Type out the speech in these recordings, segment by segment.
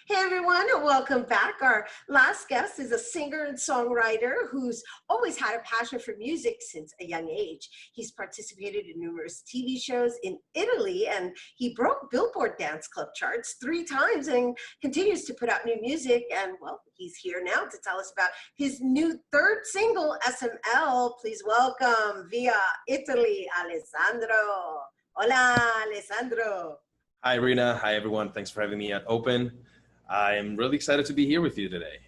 Hey everyone, and welcome back. Our last guest is a singer and songwriter who's always had a passion for music since a young age. He's participated in numerous TV shows in Italy, and he broke Billboard Dance Club charts 3 times and continues to put out new music. And well, he's here now to tell us about his new 3rd single, SML. Please welcome via Italy, Alessandro. Hola, Alessandro. Hi, Rhina. Hi, everyone. Thanks for having me at Open. I am really excited to be here with you today.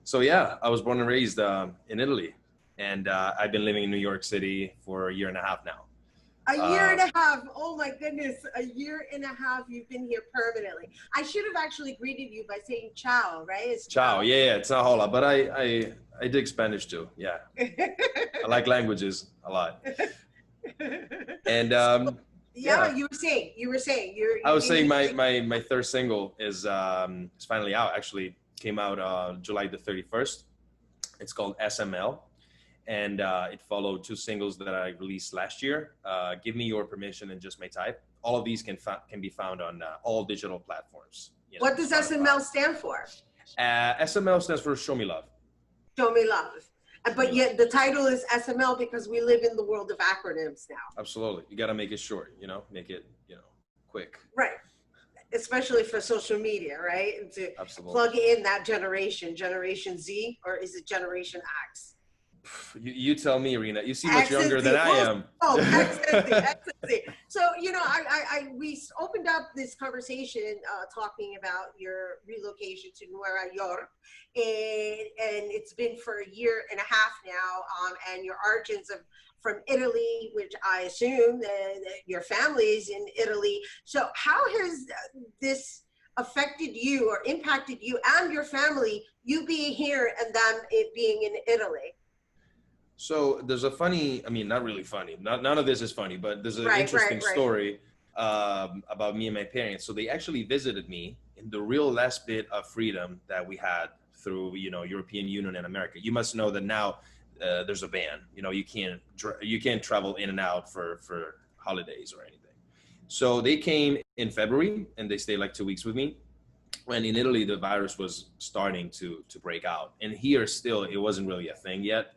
So yeah, I was born and raised in Italy, and I've been living in New York City for a year and a half now. A year and a half. Oh my goodness. A year and a half you've been here permanently. I should have actually greeted you by saying ciao, right? It's ciao. Yeah, it's not hola, but I dig Spanish too. Yeah. I like languages a lot. And yeah, you were saying. I was saying my 3rd single is finally out. Actually came out July the 31st. It's called SML. And it followed 2 singles that I released last year. Give Me Your Permission and Just My Type. All of these can be found on all digital platforms. What does SML stand for? SML stands for Show Me Love. Show Me Love. But yet the title is SML because we live in the world of acronyms now. Absolutely. You got to make it short, make it, quick. Right. Especially for social media, right? And to Absolutely. Plug in that Generation Z, or is it Generation X? You tell me, Rhina. You seem much younger than I am. Oh, X. So, we opened up this conversation talking about your relocation to New York, and it's been for a year and a half now, and your origins from Italy, which I assume that your family's in Italy. So how has this affected you or impacted you and your family, you being here and them being in Italy? So there's a funny, not really funny, none of this is funny, but there's an interesting story about me and my parents. So they actually visited me in the real last bit of freedom that we had through, European Union and America. You must know that now there's a ban, you can't travel in and out for holidays or anything. So they came in February and they stayed like 2 weeks with me. When in Italy, the virus was starting to break out. And here still, it wasn't really a thing yet.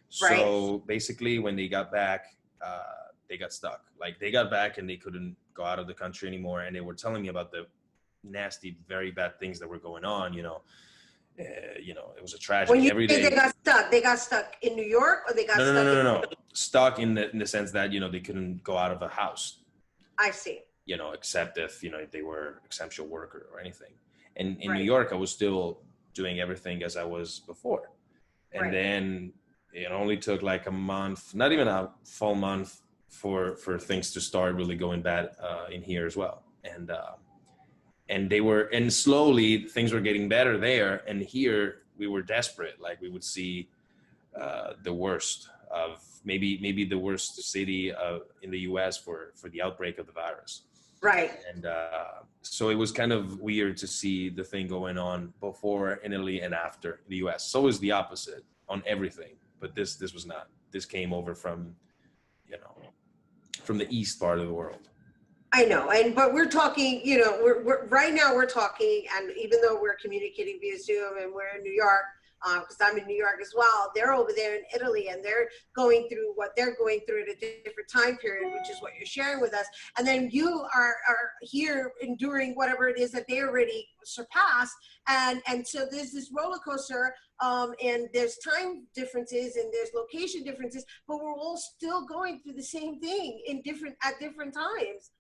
So basically when they got back, they got stuck. Like they got back and they couldn't go out of the country anymore. And they were telling me about the nasty, very bad things that were going on, it was a tragedy. When you every say day. They got stuck in New York, or they got stuck No. Stuck in the sense that, they couldn't go out of a house. I see. Except if, they were essential worker or anything. And in New York, I was still doing everything as I was before. And then it only took like a month, not even a full month for things to start really going bad in here as well. And slowly things were getting better there. And here we were desperate. Like we would see the worst of maybe the worst city in the US for the outbreak of the virus. Right. And so it was kind of weird to see the thing going on before in Italy and after in the US. So it was the opposite on everything. But this was not. This came over from, from the east part of the world. I know, but we're talking, we're right now we're talking, and even though we're communicating via Zoom and we're in New York, because I'm in New York as well, they're over there in Italy and they're going through what they're going through at a different time period, which is what you're sharing with us. And then you are here enduring whatever it is that they already surpassed. And so there's this roller coaster, and there's time differences and there's location differences, but we're all still going through the same thing at different times.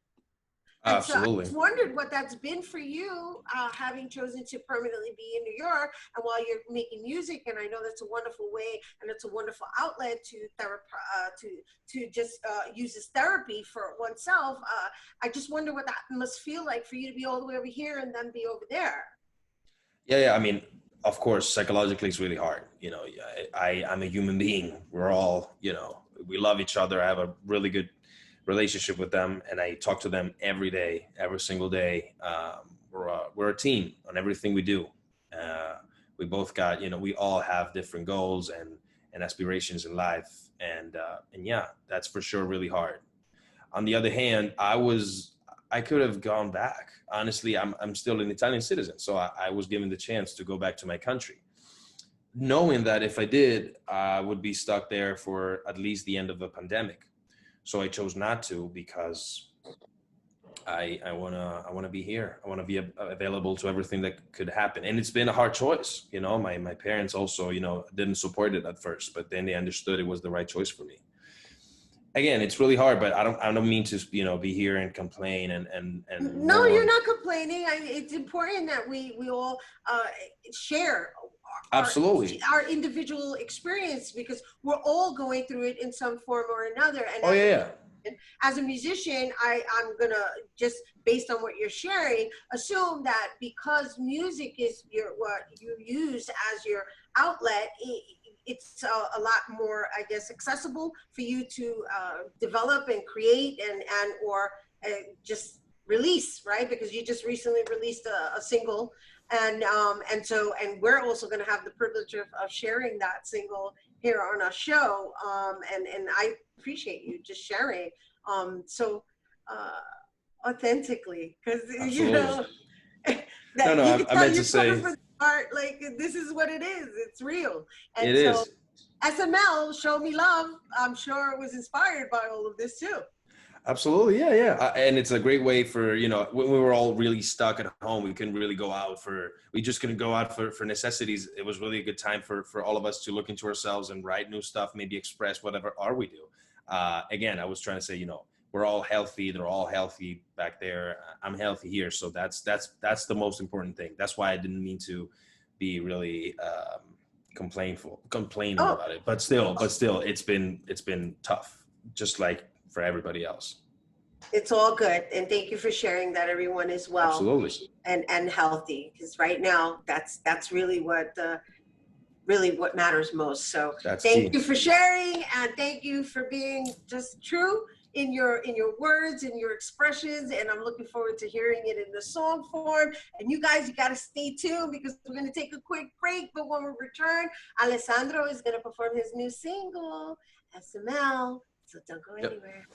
And Absolutely. So I just wondered what that's been for you, having chosen to permanently be in New York, and while you're making music, and I know that's a wonderful way, and it's a wonderful outlet to just use as therapy for oneself. I just wonder what that must feel like for you to be all the way over here and then be over there. Yeah. Of course, psychologically, it's really hard. I'm a human being. We're all, we love each other. I have a really good relationship with them, and I talk to them every day, every single day. We're a team on everything we do. We both got, we all have different goals and aspirations in life, and yeah, that's for sure really hard. On the other hand, I I could have gone back. Honestly, I'm still an Italian citizen, so I was given the chance to go back to my country, knowing that if I did, I would be stuck there for at least the end of the pandemic. So I chose not to, because I wanna be here. I wanna be available to everything that could happen. And it's been a hard choice. You know, my parents also, you know, didn't support it at first, but then they understood it was the right choice for me. Again, it's really hard, but I don't mean to, you know, be here and complain and No, you're not complaining. It's important that we all share absolutely our individual experience, because we're all going through it in some form or another. And oh yeah. As a musician, I'm gonna, just based on what you're sharing, assume that because music is what you use as your outlet, it's a lot more, I guess, accessible for you to develop and create and or just release, right? Because you just recently released a single, and we're also going to have the privilege of sharing that single here on our show, and I appreciate you just sharing so authentically, because you know that no, I meant to say art, like, this is what it is. It's real. And it so is. SML, Show Me Love, I'm sure it was inspired by all of this too. Absolutely, yeah. And it's a great way for, you know, when we were all really stuck at home, we couldn't really go out we just couldn't go out for necessities. It was really a good time for all of us to look into ourselves and write new stuff, maybe express whatever art we do. Again, I was trying to say, you know, we're all healthy. They're all healthy back there. I'm healthy here. So that's the most important thing. That's why I didn't mean to be really complaining about it. But still, it's been tough, just like for everybody else. It's all good. And thank you for sharing that, everyone, as well. Absolutely. And healthy, because right now that's really what matters most. So thank you for sharing, and thank you for being just true in your words and your expressions, and I'm looking forward to hearing it in the song form. And you guys, you got to stay tuned, because we're going to take a quick break, but when we return, Alessandro is going to perform his new single, SML, so don't go anywhere.